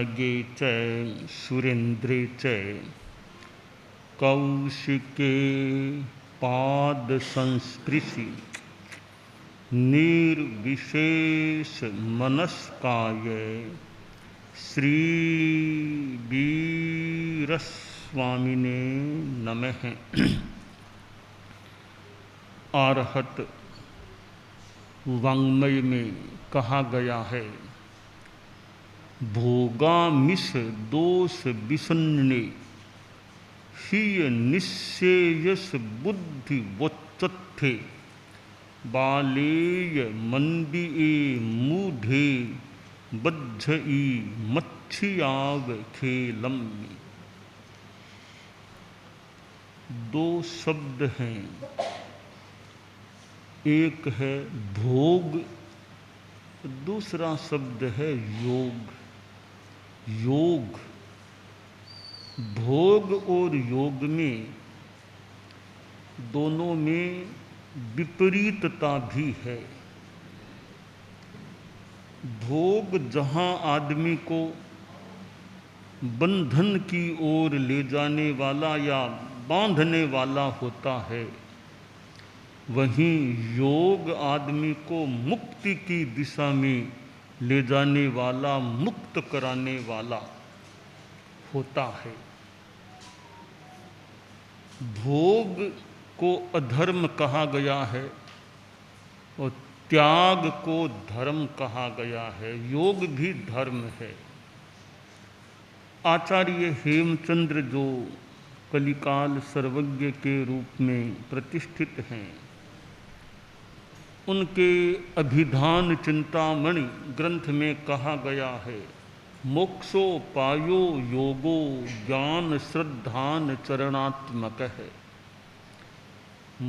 नगे च सुरेन्द्रे च कौशिके पाद संस्पृशि निर्विशेष मनस्काय श्री वीरस्वामिने नमः। आरहत वाङ्मय में कहा गया है, भोगामिष दोष विसन्ने हीय निश्चेयस बुद्धि वोच्चत्थे बालेय मंदिए मूढ़े बज्झई मच्छियाव खेलम। दो शब्द हैं, एक है भोग, दूसरा शब्द है योग। योग, भोग और योग में दोनों में विपरीतता भी है। भोग जहाँ आदमी को बंधन की ओर ले जाने वाला या बांधने वाला होता है, वहीं योग आदमी को मुक्ति की दिशा में ले जाने वाला, मुक्त कराने वाला होता है। भोग को अधर्म कहा गया है और त्याग को धर्म कहा गया है। योग भी धर्म है। आचार्य हेमचंद्र जो कलिकाल सर्वज्ञ के रूप में प्रतिष्ठित हैं, उनके अभिधान चिंतामणि ग्रंथ में कहा गया है, मोक्षोपायो योगो ज्ञान श्रद्धान चरणात्मक है।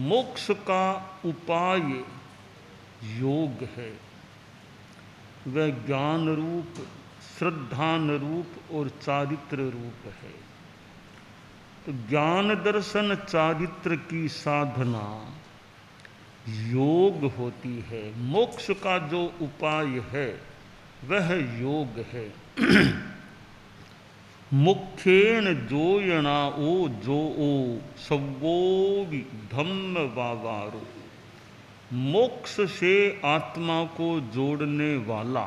मोक्ष का उपाय योग है, वह ज्ञान रूप, श्रद्धान रूप और चारित्र रूप है। तो ज्ञान दर्शन चारित्र की साधना योग होती है। मोक्ष का जो उपाय है वह योग है। मुख्येन जोयणा ओ जो ओ सवो धम्म वावारो। मोक्ष से आत्मा को जोड़ने वाला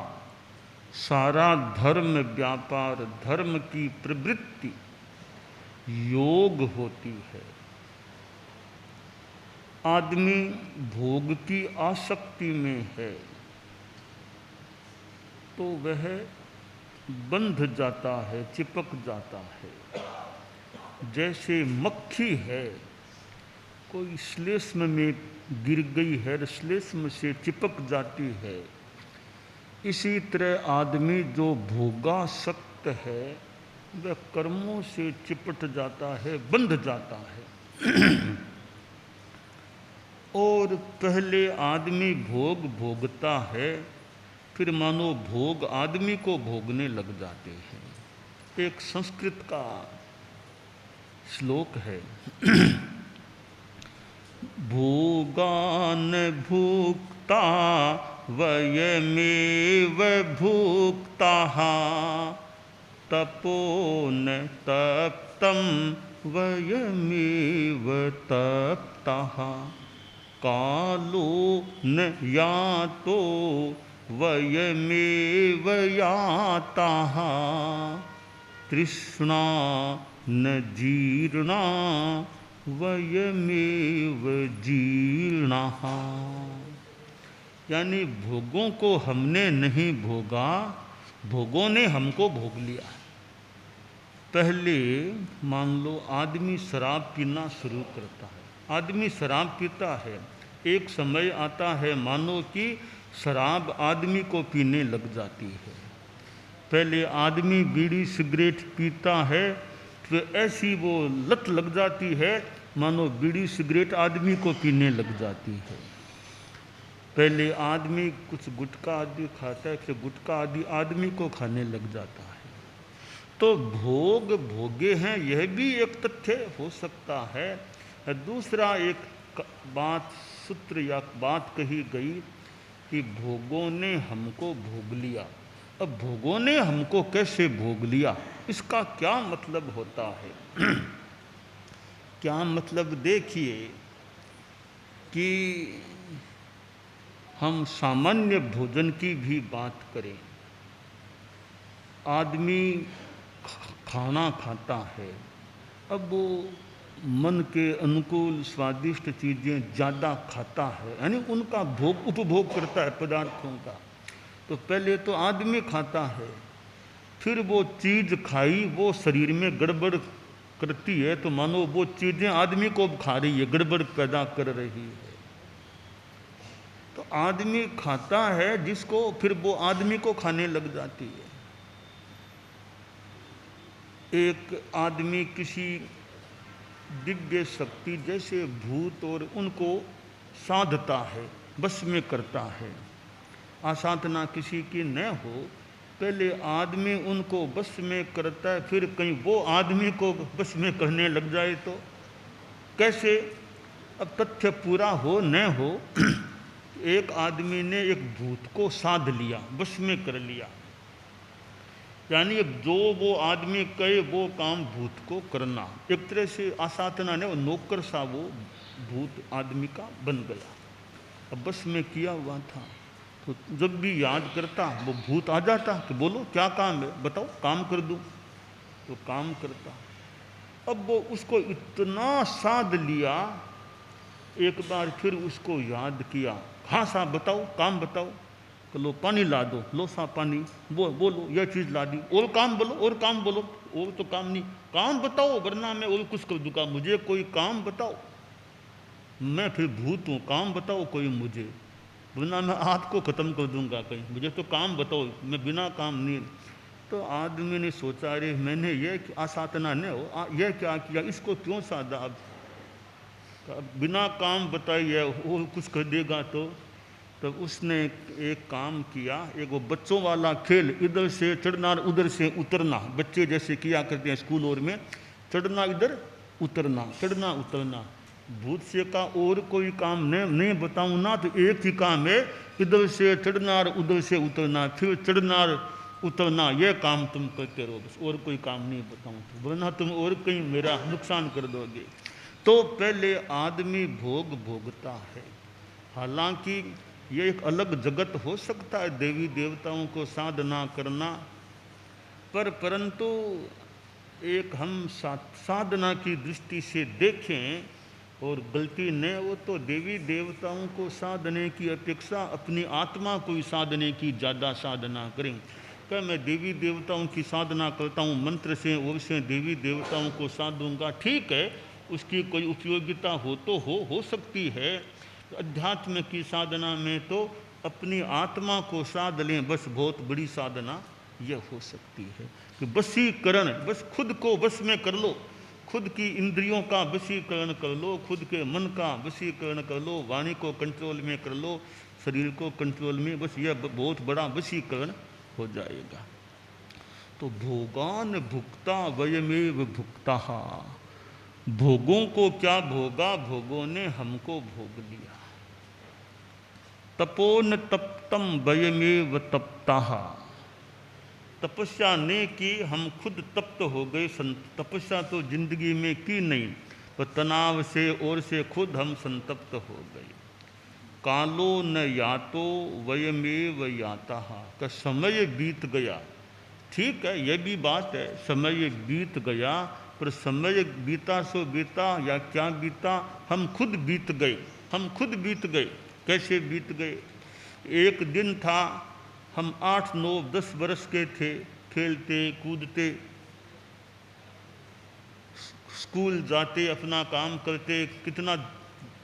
सारा धर्म व्यापार, धर्म की प्रवृत्ति योग होती है। आदमी भोग की आसक्ति में है तो वह बंध जाता है, चिपक जाता है। जैसे मक्खी है, कोई श्लेष्म में गिर गई है, श्लेष्म से चिपक जाती है। इसी तरह आदमी जो भोगासक्त है वह कर्मों से चिपट जाता है, बंध जाता है। और पहले आदमी भोग भोगता है, फिर मानो भोग आदमी को भोगने लग जाते हैं। एक संस्कृत का श्लोक है, भोगान भुक्ता वयमेव भुक्ताः तपो न तप्तं वयमेव तप्ताः कालो न यातो वयमेव याताः तृष्णा न जीर्णा वयमेव जीर्णाः। यानी भोगों को हमने नहीं भोगा, भोगों ने हमको भोग लिया। पहले मान लो आदमी शराब पीना शुरू करता है, आदमी शराब पीता है, एक समय आता है मानो कि शराब आदमी को पीने लग जाती है। पहले आदमी बीड़ी सिगरेट पीता है तो ऐसी वो लत लग जाती है मानो बीड़ी सिगरेट आदमी को पीने लग जाती है। पहले आदमी कुछ गुटखा आदि खाता है, फिर गुटखा आदि आदमी को खाने लग जाता है। तो भोग भोगे हैं, यह भी एक तथ्य हो सकता है। दूसरा एक बात, सूत्र या बात कही गई कि भोगों ने हमको भोग लिया। अब भोगों ने हमको कैसे भोग लिया, इसका क्या मतलब होता है? क्या मतलब? देखिए कि हम सामान्य भोजन की भी बात करें, आदमी खाना खाता है, अब वो मन के अनुकूल स्वादिष्ट चीज़ें ज़्यादा खाता है, यानी उनका भोग उपभोग करता है पदार्थों का। तो पहले तो आदमी खाता है, फिर वो चीज़ खाई वो शरीर में गड़बड़ करती है, तो मानो वो चीज़ें आदमी को खा रही है, गड़बड़ पैदा कर रही है। तो आदमी खाता है जिसको, फिर वो आदमी को खाने लग जाती है। एक आदमी किसी दिव्य शक्ति जैसे भूत और उनको साधता है, बस में करता है। आसाधना किसी की न हो, पहले आदमी उनको बस में करता है, फिर कहीं वो आदमी को बस में करने लग जाए तो कैसे? अब तथ्य पूरा हो न हो, एक आदमी ने एक भूत को साध लिया, बस में कर लिया, यानी जो वो आदमी कहे वो काम भूत को करना। एक तरह से आसाधना ने वो नौकर सा वो भूत आदमी का बन गया। अब बस में किया हुआ था, तो जब भी याद करता वो भूत आ जाता कि बोलो क्या काम है, बताओ काम कर दूं, तो काम करता। अब वो उसको इतना साध लिया, एक बार फिर उसको याद किया, हाँ साहब बताओ काम बताओ, तो लो पानी ला दो, लो साहब पानी, वो बोलो यह चीज़ ला दी, और काम बोलो, और काम बोलो, और तो काम नहीं, काम बताओ वरना मैं और कुछ कर दूंगा, मुझे कोई काम बताओ, मैं फिर भूत हूँ, काम बताओ कोई मुझे, वरना मैं आपको ख़त्म कर दूंगा कहीं, मुझे तो काम बताओ, मैं बिना काम नहीं। तो आदमी ने सोचा, अरे मैंने यह आसाधना नहीं हो, यह क्या किया, इसको क्यों साधा, अब बिना काम बताइए वो कुछ कर देगा तो। तब उसने एक काम किया, एक वो बच्चों वाला खेल, इधर से चढ़ना उधर से उतरना, बच्चे जैसे किया करते हैं स्कूल और में, चढ़ना इधर उतरना, चढ़ना उतरना। भूत से का और कोई काम नहीं बताऊं ना, तो एक ही काम है, इधर से चढ़ना और उधर से उतरना, फिर चढ़ना और उतरना, यह काम तुम करते रहो बस, और कोई काम नहीं बताऊं तो, वरना तुम और कहीं मेरा नुकसान कर दोगे। तो पहले आदमी भोग भोगता है, हालांकि ये एक अलग जगत हो सकता है देवी देवताओं को साधना करना, परंतु एक हम साधना की दृष्टि से देखें और गलती न हो तो देवी देवताओं को साधने की अपेक्षा अपनी आत्मा को ही साधने की ज़्यादा साधना करें। क्या मैं देवी देवताओं की साधना करता हूँ, मंत्र से और से देवी देवताओं को साधूंगा, ठीक है, उसकी कोई उपयोगिता हो तो हो सकती है। अध्यात्म की साधना में तो अपनी आत्मा को साध लें, बस बहुत बड़ी साधना यह हो सकती है कि वशीकरण, बस खुद को बस में कर लो, खुद की इंद्रियों का वशीकरण कर लो, खुद के मन का वशीकरण कर लो, वाणी को कंट्रोल में कर लो, शरीर को कंट्रोल में, बस यह बहुत बड़ा वशीकरण हो जाएगा। तो भोगान भुक्ता वयमेव भुक्ता, भोगों को क्या भोगा, भोगों ने हमको भोग लिया। तपोन तप्तम वयमेव तप्ता, तपस्या ने की, हम खुद तप्त हो गए। तपस्या तो जिंदगी में की नहीं, पर तनाव से और से खुद हम संतप्त हो गए। कालो न यातो वयमेव याता, का समय बीत गया, ठीक है यह भी बात है, समय बीत गया, पर समय बीता सो बीता या क्या बीता, हम खुद बीत गए, हम खुद बीत गए। कैसे बीत गए? एक दिन था, हम 8, 9, 10 वर्ष के थे, खेलते कूदते, स्कूल जाते, अपना काम करते, कितना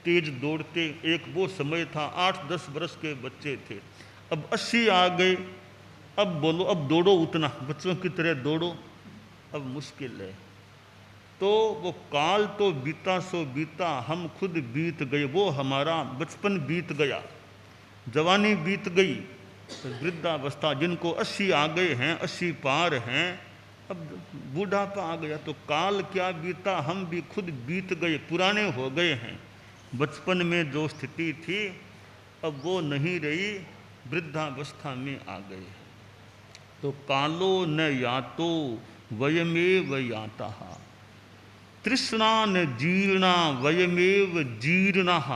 तेज दौड़ते, एक वो समय था, 8, 10 वर्ष के बच्चे थे। अब 80 आ गए, अब बोलो अब दौड़ो उतना, बच्चों की तरह दौड़ो, अब मुश्किल है। तो वो काल तो बीता सो बीता, हम खुद बीत गए, वो हमारा बचपन बीत गया, जवानी बीत गई, तो वृद्धावस्था जिनको 80 आ गए हैं, 80 पार हैं, अब बूढ़ापा आ गया, तो काल क्या बीता, हम भी खुद बीत गए, पुराने हो गए हैं। बचपन में जो स्थिति थी अब वो नहीं रही, वृद्धावस्था में आ गए। तो कालो न यातो वयमेव यातः, तृष्णा न जीर्णा वयमेव जीर्णः,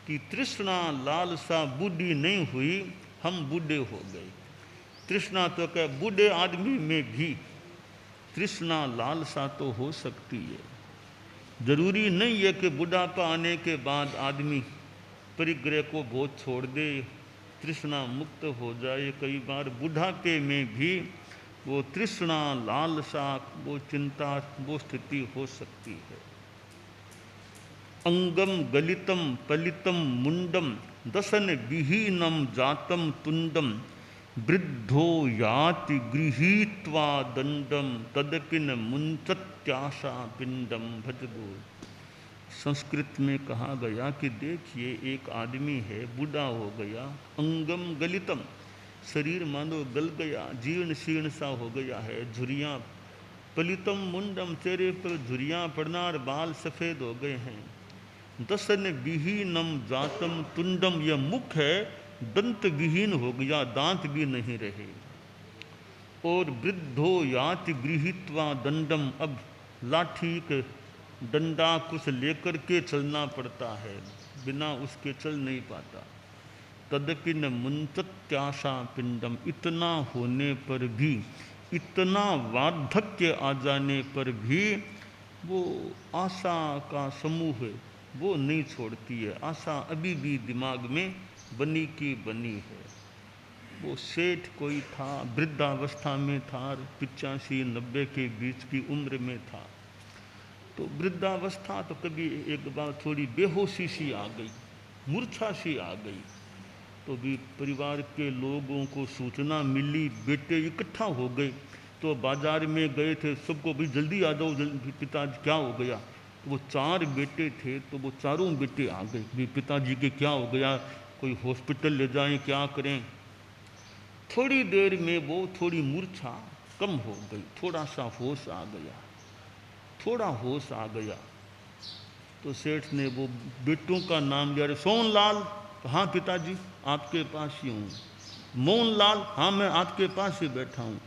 कि तृष्णा लालसा बूढ़ी नहीं हुई, हम बूढ़े हो गए। तृष्णा तो क्या, बूढ़े आदमी में भी तृष्णा लालसा तो हो सकती है। जरूरी नहीं है कि बुढ़ापा आने के बाद आदमी परिग्रह को बहुत छोड़ दे, तृष्णा मुक्त हो जाए। कई बार बुढ़ापे में भी वो तृष्णा लालसा, वो चिंता, वो स्थिति हो सकती है। अंगम गलितम पलितम मुंडम दसन विहीनम जातम तुंडम वृद्धो याति गृहीत्वा दंडम तदपिन मुंचत्याशा पिंडम भजदो। संस्कृत में कहा गया कि देखिए एक आदमी है, बूढ़ा हो गया, अंगम गलितम, शरीर मानो गल गया, जीर्ण शीर्ण सा हो गया है, झुर्रियाँ, पलितम मुंडम, चेहरे पर झुर्रियाँ पड़ना और बाल सफ़ेद हो गए हैं, दसन विहीनम जातम तुंडम, यह मुख है दंत विहीन हो गया, दांत भी नहीं रहे। और वृद्धो याति गृहीत्वा दंडम, अब लाठी के डंडा कुछ लेकर के चलना पड़ता है, बिना उसके चल नहीं पाता। तदपि न मुंचत्याशा पिंडम, इतना होने पर भी, इतना वार्धक्य आ जाने पर भी वो आशा का समूह है वो नहीं छोड़ती है। आशा अभी भी दिमाग में बनी की बनी है। वो सेठ कोई था, वृद्धावस्था में था, 85-90 के बीच की उम्र में था। तो वृद्धावस्था तो कभी एक बार थोड़ी बेहोशी सी आ गई, मूर्छा सी आ गई, तो भी परिवार के लोगों को सूचना मिली, बेटे इकट्ठा हो गए, तो बाजार में गए थे, सबको भी जल्दी आ जाओ, जल्दी पिताजी क्या हो गया। तो वो 4 बेटे थे, तो वो चारों बेटे आ गए, भी पिताजी के क्या हो गया, कोई हॉस्पिटल ले जाएं, क्या करें। थोड़ी देर में वो थोड़ी मूर्छा कम हो गई, थोड़ा सा होश आ गया, थोड़ा होश आ गया। तो सेठ ने वो बेटों का नाम लिया, सोनलाल, हाँ पिताजी आपके पास ही हूँ। मोहनलाल, हाँ मैं आपके पास ही बैठा हूँ।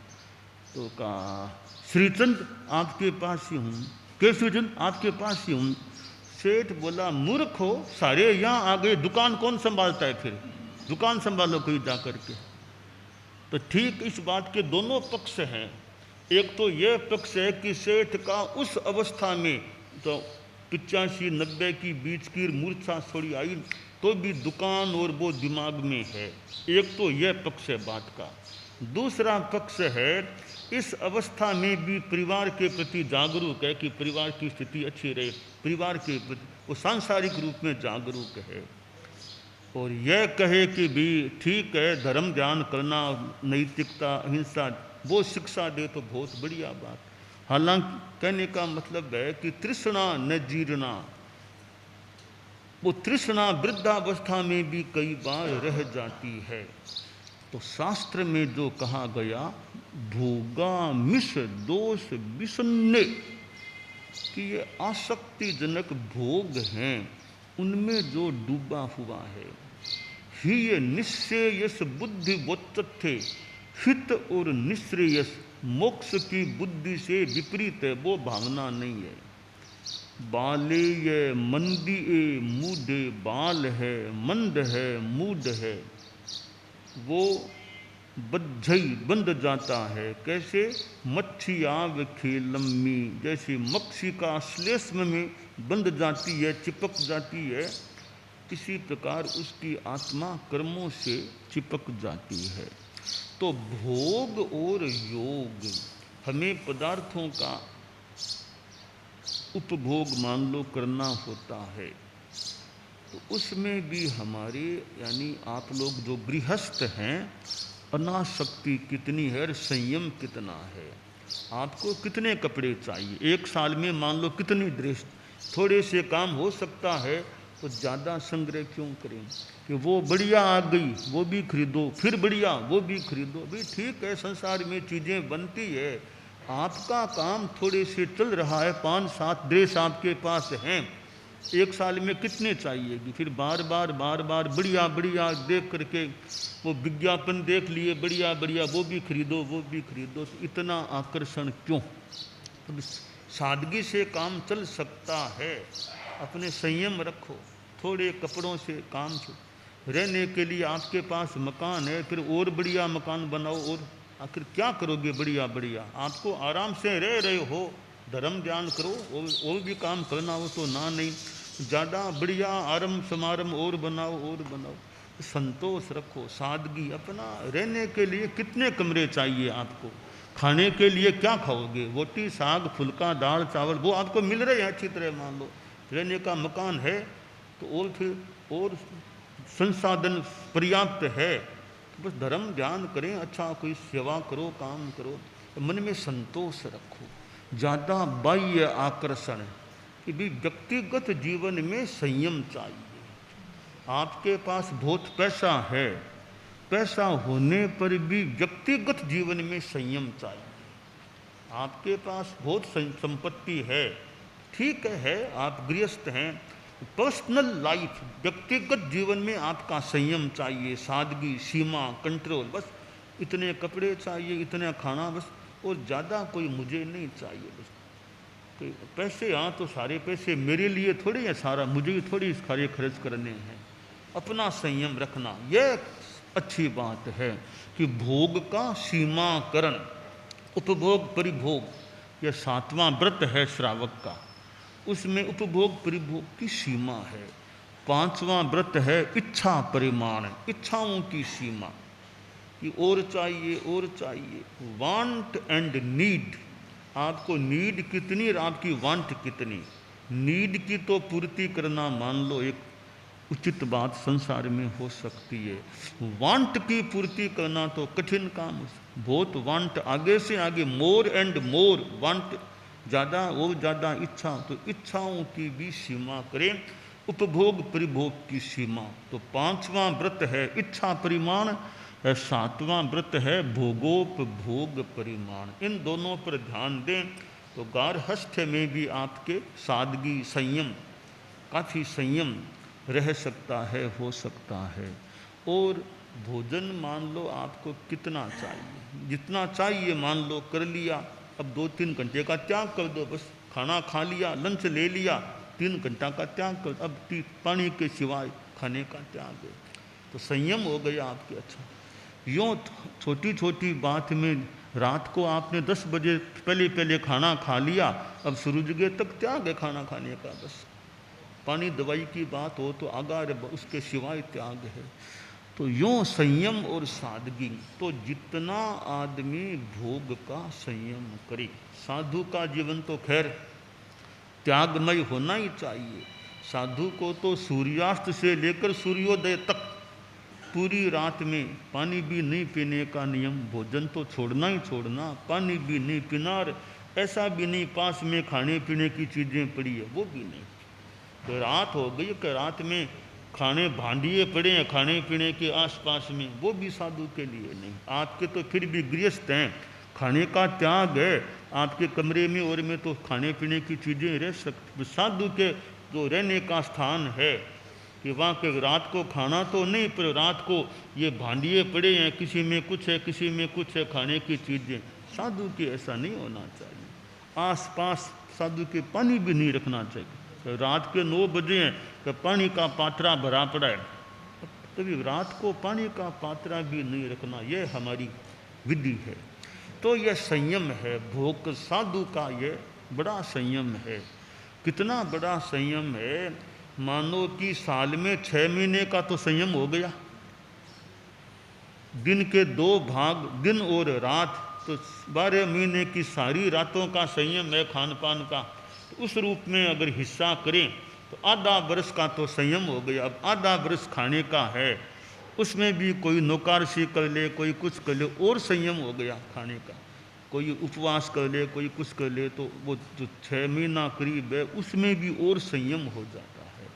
तो कहा श्रीचंद आपके पास ही हूँ। केशवचंद आपके पास ही हूँ। सेठ बोला मूर्ख हो, सारे यहाँ आ गए, दुकान कौन संभालता है, फिर दुकान संभालो कोई जा करके। तो ठीक इस बात के दोनों पक्ष हैं। एक तो यह पक्ष है कि सेठ का उस अवस्था में तो 85-90 की बीच की मूर्छा थोड़ी आई, तो भी दुकान और वो दिमाग में है। एक तो यह पक्ष है बात का। दूसरा पक्ष है इस अवस्था में भी परिवार के प्रति जागरूक है कि परिवार की स्थिति अच्छी रहे, परिवार के प्रति वो सांसारिक रूप में जागरूक है। और यह कहे कि भी ठीक है धर्म ध्यान करना, नैतिकता, अहिंसा, वो शिक्षा दे तो बहुत बढ़िया बात। हालांकि कहने का मतलब है कि तृष्णा न जीर्णा, वो तृष्णा वृद्धावस्था में भी कई बार रह जाती है। तो शास्त्र में जो कहा गया भोगा मिश दोष विसन्ने, कि ये आसक्तिजनक भोग हैं, उनमें जो डूबा हुआ है, ही ये निश्रेयस बुद्धि वोत्तथे, हित और निश्रेयस मोक्ष की बुद्धि से विपरीत है, वो भावना नहीं है। बाले ये मंदी ए मूढ़े, बाल है मंद है मूढ़ है, वो बज्झई बंध जाता है। कैसे? मच्छी आव खेलम्मी, जैसे मक्खी का श्लेष्म में बंध जाती है, चिपक जाती है, इसी प्रकार उसकी आत्मा कर्मों से चिपक जाती है। तो भोग और योग, हमें पदार्थों का उपभोग मान लो करना होता है, तो उसमें भी हमारे यानी आप लोग जो गृहस्थ हैं, अनासक्ति कितनी है और संयम कितना है। आपको कितने कपड़े चाहिए, एक साल में मान लो कितनी ड्रेस, थोड़े से काम हो सकता है, तो ज़्यादा संग्रह क्यों करें कि वो बढ़िया आ गई वो भी खरीदो, फिर बढ़िया वो भी खरीदो। भी ठीक है संसार में चीज़ें बनती है, आपका काम थोड़े से चल रहा है, 5-7 ड्रेस आपके पास हैं, एक साल में कितने चाहिएगी? फिर बार बार बढ़िया बढ़िया देख करके वो विज्ञापन देख लिए, बढ़िया बढ़िया वो भी खरीदो वो भी खरीदो। तो इतना आकर्षण क्यों? तो सादगी से काम चल सकता है। अपने संयम रखो, थोड़े कपड़ों से काम छो। रहने के लिए आपके पास मकान है, फिर और बढ़िया मकान बनाओ, और आखिर क्या करोगे बढ़िया बढ़िया? आपको आराम से रह रहे हो, धर्म ध्यान करो, और भी काम करना हो तो ना नहीं, ज़्यादा बढ़िया आरम समारम और बनाओ। संतोष रखो, सादगी। अपना रहने के लिए कितने कमरे चाहिए आपको? खाने के लिए क्या खाओगे? रोटी साग फुल्का दाल चावल वो आपको मिल रहे हैं अच्छी तरह, मान लो रहने का मकान है तो, और फिर और संसाधन पर्याप्त है, तो बस धर्म ध्यान करें, अच्छा कोई सेवा करो, काम करो। मन में संतोष रखो, ज़्यादा बाह्य आकर्षण कि भी व्यक्तिगत जीवन में संयम चाहिए। आपके पास बहुत पैसा है, पैसा होने पर भी व्यक्तिगत जीवन में संयम चाहिए। आपके पास बहुत संपत्ति है, ठीक है, आप गृहस्थ हैं, पर्सनल लाइफ व्यक्तिगत जीवन में आपका संयम चाहिए, सादगी, सीमा, कंट्रोल। बस इतने कपड़े चाहिए, इतना खाना बस, और ज़्यादा कोई मुझे नहीं चाहिए। बस तो पैसे हाँ तो सारे पैसे मेरे लिए थोड़े हैं, सारा मुझे ही थोड़ी सारे खर्च करने हैं। अपना संयम रखना यह अच्छी बात है कि भोग का सीमाकरण, उपभोग परिभोग, यह 7वां व्रत है श्रावक का, उसमें उपभोग परिभोग की सीमा है। 5वां व्रत है इच्छा परिमाण, इच्छाओं की सीमा कि और चाहिए, वांट एंड नीड। आपको नीड कितनी और आपकी वांट कितनी? नीड की तो पूर्ति करना मान लो एक उचित बात संसार में हो सकती है, वांट की पूर्ति करना तो कठिन काम। बहुत वांट, आगे से आगे मोर एंड मोर वांट, ज़्यादा और ज़्यादा इच्छा, तो इच्छाओं की भी सीमा करें, उपभोग परिभोग की सीमा। तो 5वां व्रत है इच्छा परिमाण, 7वां व्रत है भोगोपभोग परिमाण। इन दोनों पर ध्यान दें तो गारहस्थ्य में भी आपके सादगी, संयम, काफ़ी संयम रह सकता है, हो सकता है। और भोजन मान लो आपको कितना चाहिए, जितना चाहिए मान लो कर लिया, अब 2-3 घंटे का त्याग कर दो। बस खाना खा लिया, लंच ले लिया, 3 घंटा का त्याग कर, अब पानी के सिवाय खाने का त्याग है, तो संयम हो गया आपके। अच्छा, यूँ छोटी छोटी बात में रात को आपने 10 बजे पहले खाना खा लिया, अब सूरज उगे तक त्याग है खाना खाने का। बस पानी दवाई की बात हो तो आगार, उसके सिवाय त्याग है। तो यूँ संयम और सादगी, तो जितना आदमी भोग का संयम करे, साधु का जीवन तो खैर त्यागमय होना ही चाहिए। साधु को तो सूर्यास्त से लेकर सूर्योदय तक पूरी रात में पानी भी नहीं पीने का नियम, भोजन तो छोड़ना ही छोड़ना, पानी भी नहीं पीना, और ऐसा भी नहीं पास में खाने पीने की चीज़ें पड़ी है वो भी नहीं। तो रात हो गई कि रात में खाने भांडिए पड़े हैं खाने पीने के आसपास में, वो भी साधु के लिए नहीं। आपके तो फिर भी गृहस्थ हैं, खाने का त्याग है, आपके कमरे में और में तो खाने पीने की चीज़ें रह सकती। साधु के जो रहने का स्थान है कि वहाँ के रात को खाना तो नहीं, पर रात को ये भांडिए पड़े हैं, किसी में कुछ है किसी में कुछ है खाने की चीज़ें। साधु के ऐसा नहीं होना चाहिए। आसपास साधु के पानी भी नहीं रखना चाहिए। रात के 9 बजे हैं कि पानी का पात्रा भरा पड़ा है, तभी रात को पानी का पात्रा भी नहीं रखना, यह हमारी विधि है। तो यह संयम है, भोग साधु का यह बड़ा संयम है। कितना बड़ा संयम है, मानो कि साल में 6 महीने का तो संयम हो गया। दिन के 2 भाग, दिन और रात, तो 12 महीने की सारी रातों का संयम है खान पान का। तो उस रूप में अगर हिस्सा करें तो आधा वर्ष का तो संयम हो गया। अब आधा वर्ष खाने का है, उसमें भी कोई नौकारसी कर ले, कोई कुछ कर ले, और संयम हो गया खाने का। कोई उपवास कर ले, कोई कुछ कर ले, तो वो जो 6 महीना करीब है उसमें भी और संयम हो जाता है।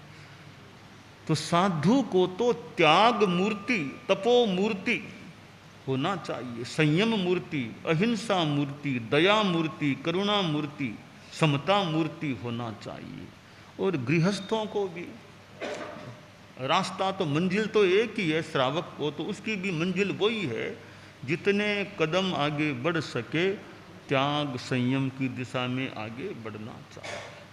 तो साधु को तो त्याग मूर्ति, तपो मूर्ति होना चाहिए, संयम मूर्ति, अहिंसा मूर्ति, दया मूर्ति, करुणा मूर्ति, समता मूर्ति होना चाहिए। और गृहस्थों को भी रास्ता तो मंजिल तो एक ही है, श्रावक को तो उसकी भी मंजिल वही है, जितने कदम आगे बढ़ सके त्याग संयम की दिशा में आगे बढ़ना चाहिए।